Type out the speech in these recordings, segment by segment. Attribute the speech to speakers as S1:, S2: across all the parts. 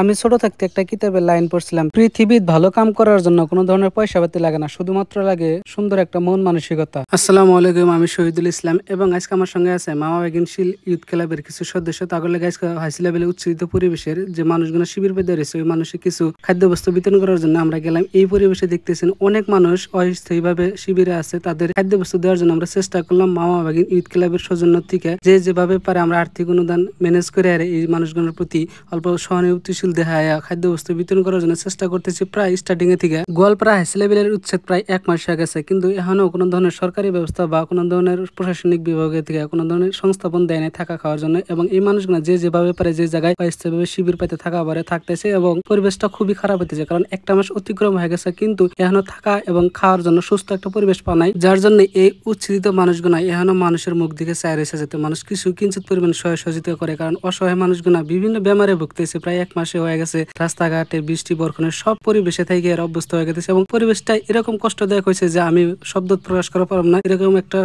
S1: আমি ছোট থাকতে একটা কিতাবের লাইন পড়ছিলাম, পৃথিবীত ভালো কাম করার জন্য কোনো ধরনের পয়সা পাতি লাগে না, শুধুমাত্র লাগে সুন্দর একটা মন মানসিকতা। আসসালামু আলাইকুম, আমি শহীদুল ইসলাম এবং আজকে আমার সঙ্গে আছে মামা বেগিনশীল ইউথ ক্লাবের কিছু সদস্য। তাগলে আজকে হাইসি লেভেলে উচ্চরিত পরিবেশের যে মানুষগুলো শিবির পেতে রয়েছে, ওই মানুষের কিছু খাদ্যবস্তু বিতরণ করার জন্য আমরা গেলাম। এই পরিবেশে দেখতেছেন অনেক মানুষ অস্থায়ীভাবে শিবিরে আছে, তাদের খাদ্যবস্তু দেওয়ার জন্য আমরা চেষ্টা করলাম মামা বেগিন ইউথ ক্লাবের সৌজন্য থেকে যে যেভাবে পারে আমরা আর্থিক অনুদান ম্যানেজ করে আর এই মানুষগুলোর প্রতি অল্প সহানুভূতিশীল দেখায়া খাদ্যবস্তু বিতরণ করার জন্য চেষ্টা করতেছি। প্রায় স্টার্টিং এ থেকে গোয়ালপাড়া হাই লেভেলের উচ্ছেদ প্রায় 1 মাস হয়ে গেছে, কিন্তু এখনো কোনো ধরনের সরকারি ব্যবস্থা বা কোনো ধরনের প্রশাসনিক বিভাগের থেকে কোনো ধরনের সংস্থাপন দেয় নাই থাকা খাওয়ার জন্য। এবং এই মানুষগুলো যে যেভাবে পারে যে জায়গায় অস্থায়ীভাবে শিবির পাইতে থাকা পারে থাকতেছে এবং পরিবেশটা খুবই খারাপ হতেছে, কারণ 1 মাস অতিক্রম হয়ে গেছে কিন্তু এখনো থাকা এবং খাওয়ার জন্য সুস্থ একটা পরিবেশ পাওয়া নাই, যার জন্য এই উচ্ছেদিত মানুষগুলো এখনো মানুষের মুখ দিকে চায় রয়েছে যাতে মানুষ কিছু কিঞ্চিত পরিমাণ সহযোগিতা করে, কারণ অসহায় মানুষগুলা বিভিন্ন বেমারে ভুগতেছে। প্রায় 1 মাসে হয়ে গেছে রাস্তাঘাটে বৃষ্টি বরখনের সব পরিবেশে থেকে এর অভ্যস্ত হয়ে গেছে এবং পরিবেশটা এরকম কষ্টদায়ক হয়েছে যে আমি শব্দ প্রকাশ করা পারলাম না। এরকম একটা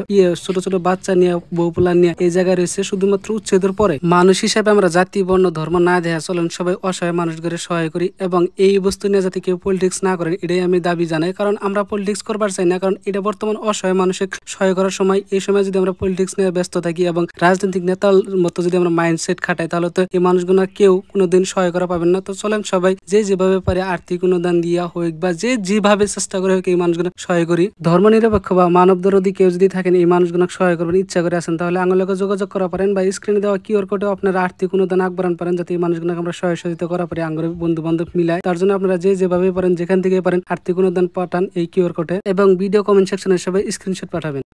S1: ছোট ছোট বাচ্চা নিয়ে বউপোলা নিয়ে এই জায়গায় রয়েছে শুধুমাত্র উচ্ছেদের পরে। মানুষ হিসাবে আমরা জাতি বর্ণ ধর্ম না দেখা চলেন সবাই অসহায় মানুষদের সহায় করি এবং এই বস্তু নিয়ে যাতে কেউ পলিটিক্স না করেন এটাই আমি দাবি জানাই, কারণ আমরা পলিটিক্স করবার চাই না, কারণ এটা বর্তমান অসহায় মানুষের সহায় করার সময়। এই সময় যদি আমরা পলিটিক্স নিয়ে ব্যস্ত থাকি এবং রাজনৈতিক নেতার মতো যদি আমরা মাইন্ডসেট খাটাই তাহলে তো এই মানুষগুলো কেউ কোনোদিন সহায় করা পাবেন না। তো চলেন সবাই যে যেভাবে পারে আর্থিক অনুদান দিয়া হোক বা যে যেভাবে চেষ্টা করে হোক এই মানুষগুলো সহায় করি। ধর্ম নিরপেক্ষ বা মানব দরদি কেউ যদি থাকেন এই মানুষগুলো সহায় করবেন ইচ্ছা করে আছেন তাহলে আঙুলকে যোগাযোগ করা পারেন বা স্ক্রিনে দেওয়া কিউআর কোডে আপনারা আর্থিক অনুদান আগবাড়ান পারেন যাতে এই মানুষগুলোকে আমরা সহযোগিতা করা পারি আঙ্গুর বন্ধু বান্ধব মিলায়। তার জন্য আপনারা যে যেভাবে পারেন যেখান থেকে পারেন আর্থিক অনুদান পাঠান এই কিউআর কোডে এবং ভিডিও কমেন্ট সেকশনে সবাই স্ক্রিনশট পাঠাবেন।